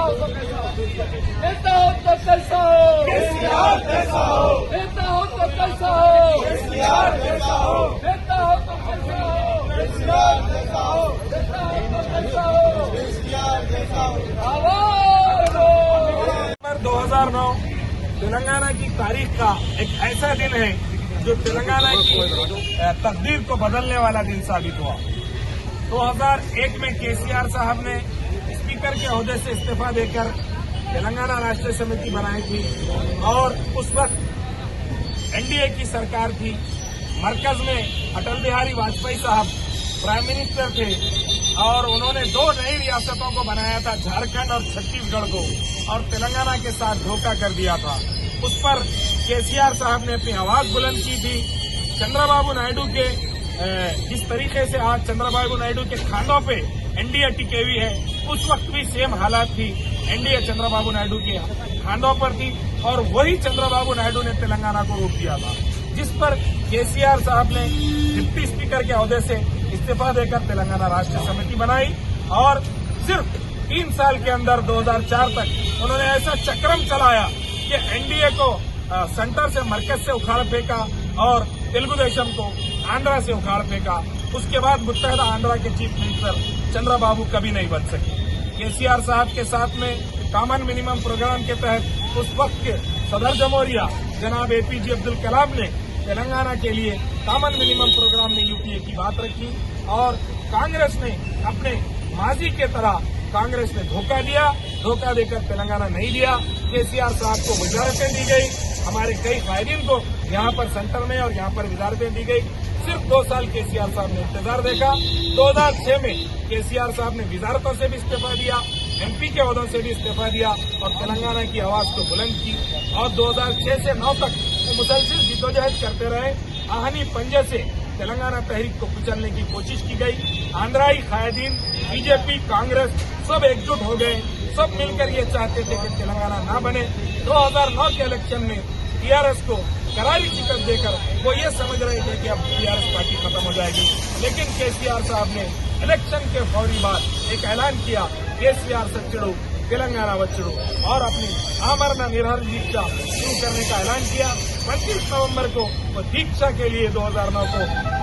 हो तो कैसा हो, नेता हो तो कैसा हो, केसीआर जैसा हो, नेता हो तो कैसा हो, केसीआर जैसा हो, नेता हो तो कैसा हो, केसीआर जैसा हो, नेता हो तो कैसा हो, केसीआर जैसा हो। आवाज हो। 2009 तेलंगाना की तारीख का एक ऐसा दिन है जो तेलंगाना की तकदीर को बदलने वाला दिन साबित हुआ। 2001 में केसीआर साहब ने स्पीकर के ओहदे से इस्तीफा देकर तेलंगाना राष्ट्रीय समिति बनाई थी और उस वक्त एनडीए की सरकार थी। मरकज में अटल बिहारी वाजपेयी साहब प्राइम मिनिस्टर थे और उन्होंने 2 नई रियासतों को बनाया था, झारखंड और छत्तीसगढ़ को, और तेलंगाना के साथ धोखा कर दिया था। उस पर केसीआर साहब ने अपनी आवाज बुलंद की थी। चंद्रबाबू नायडू के जिस तरीके से आज चंद्रबाबू नायडू के खानों पे एनडीए टिके हुई है, उस वक्त भी सेम हालात थी। एनडीए चंद्रबाबू नायडू के खानों पर थी और वही चंद्रबाबू नायडू ने तेलंगाना को रोक दिया था, जिस पर केसीआर साहब ने डिप्टी स्पीकर के ओहदे से इस्तीफा देकर तेलंगाना राष्ट्रीय समिति बनाई और सिर्फ 3 साल के अंदर 2004 तक उन्होंने ऐसा चक्रम चलाया कि एनडीए को सेंटर से मरकज से उखाड़ फेंका और तेलुगु देशम को आंध्रा से उखाड़ फेंका। उसके बाद मुत्तहदा आंध्रा के चीफ मिनिस्टर चंद्रबाबू कभी नहीं बन सके। केसीआर साहब के साथ में कॉमन मिनिमम प्रोग्राम के तहत उस वक्त के सदर जमहूरिया जनाब एपीजे अब्दुल कलाम ने तेलंगाना के लिए कॉमन मिनिमम प्रोग्राम में यूपीए की बात रखी और कांग्रेस ने अपने माजी के तरह कांग्रेस ने धोखा दिया, धोखा देकर तेलंगाना नहीं दिया। केसीआर साहब को वजारतें दी गई, हमारे कई कायदीन को यहाँ पर सेंटर में और यहाँ पर वजारतें दी गई। सिर्फ 2 साल केसीआर साहब ने इंतजार देखा। 2006 में केसीआर साहब ने वजारतों से भी इस्तीफा दिया, एमपी के ओहदों से भी इस्तीफा दिया और तेलंगाना की आवाज को बुलंद की और 2006 से 9 तक मुसलसिल जिद्दोजहद करते रहे। आहनी पंजे से तेलंगाना तहरीक को कुचलने की कोशिश की गई। आंध्राई कायदीन, बीजेपी, कांग्रेस सब एकजुट हो गए, सब मिलकर ये चाहते थे कि तेलंगाना ना बने। 2009 के इलेक्शन में टीआरएस को करारी शिकस्त देकर वो ये समझ रहे थे कि अब टीआरएस पार्टी खत्म हो जाएगी, लेकिन केसीआर साहब ने इलेक्शन के फौरी बाद एक ऐलान किया, केसीआर सच्चड़ू तेलंगाना बच्चड़ू, और अपनी आमरण निरहर दीक्षा शुरू करने का ऐलान किया। 25 नवंबर को वो दीक्षा के लिए 2009 को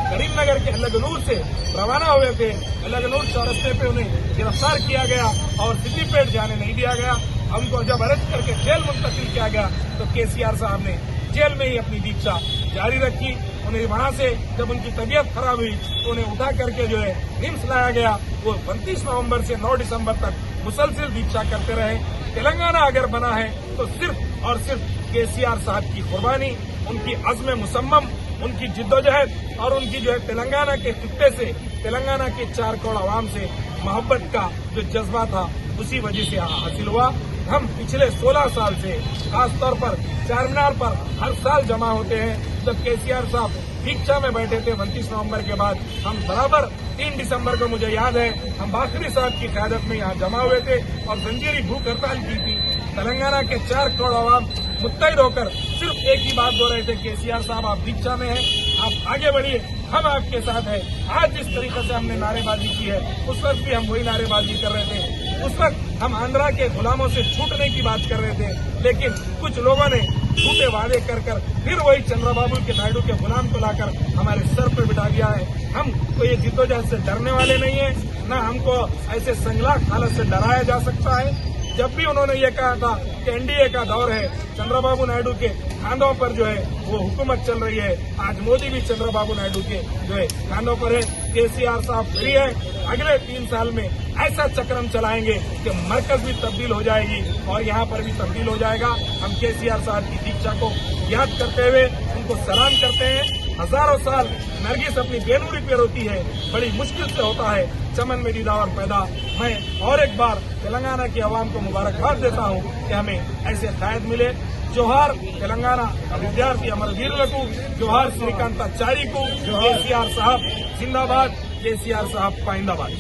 करीमनगर के अलगनूर से रवाना हुए थे। अलगनूर चौरस्ते पे उन्हें गिरफ्तार किया गया और सिद्दीपेट जाने नहीं दिया गया। उनको जब अरेस्ट करके जेल मुंतकिल किया गया तो केसीआर साहब ने जेल में ही अपनी दीक्षा जारी रखी। उन्हें वहां से जब उनकी तबीयत खराब हुई तो उन्हें उठा करके जो है निम्स लाया गया। वो 29 नवंबर से 9 दिसंबर तक मुसलसिल दीक्षा करते रहे। तेलंगाना अगर बना है तो सिर्फ और सिर्फ केसीआर साहब की कुर्बानी, उनकी अज़्म मुसम्मम, उनकी जिद्दोजहद और उनकी जो है तेलंगाना के खित्ते से, तेलंगाना के 4 करोड़ आवाम से मोहब्बत का जो जज्बा था उसी वजह से हासिल हुआ। हम पिछले 16 साल से खासतौर पर चारमीनार पर हर साल जमा होते हैं। जब केसीआर साहब दीक्षा में बैठे थे 29 नवंबर के बाद, हम बराबर 3 दिसंबर को मुझे याद है हम बाखरी साहब की क़यादत में यहाँ जमा हुए थे और जंजीरी भूख हड़ताल की थी। तेलंगाना के 4 करोड़ आवाम मुत्तहिद होकर सिर्फ एक ही बात बोल रहे थे, केसीआर साहब आप दीक्षा में हैं, आप आगे बढ़िए, हम आपके साथ हैं। आज जिस तरीके से हमने नारेबाजी की है उस वक्त भी हम वही नारेबाजी कर रहे थे। उस वक्त हम आंध्रा के गुलामों से छूटने की बात कर रहे थे, लेकिन कुछ लोगों ने झूठे वादे कर फिर वही चंद्रबाबू के नायडू के गुलाम को लाकर हमारे सर पर बिठा दिया है। हम तो ये जिद्दोजहद से डरने वाले नहीं है, न हमको ऐसे संगलाख हालत से डराया जा सकता है। जब भी उन्होंने ये कहा था कि एनडीए का दौर है, चंद्रबाबू नायडू के खानों पर जो है वो हुकूमत चल रही है, आज मोदी भी चंद्रबाबू नायडू के जो है खानों पर है। केसीआर साहब फ्री है, अगले 3 साल में ऐसा चक्रम चलाएंगे कि मरकज भी तब्दील हो जाएगी और यहाँ पर भी तब्दील हो जाएगा। हम केसीआर साहब की दीक्षा को याद करते हुए उनको सलाम करते हैं। हजारों साल नरगिस अपनी बेनूरी पे रोती है, बड़ी मुश्किल से होता है चमन में दीदार पैदा। मैं और एक बार तेलंगाना की आवाम को मुबारकबाद देता हूँ कि हमें ऐसे कायद मिले। जोहार तेलंगाना विद्यार्थी अमरवीरुలకు, जोहार श्रीकांताचारी को, केसीआर साहब जिंदाबाद, केसीआर साहब पाइंदाबाद।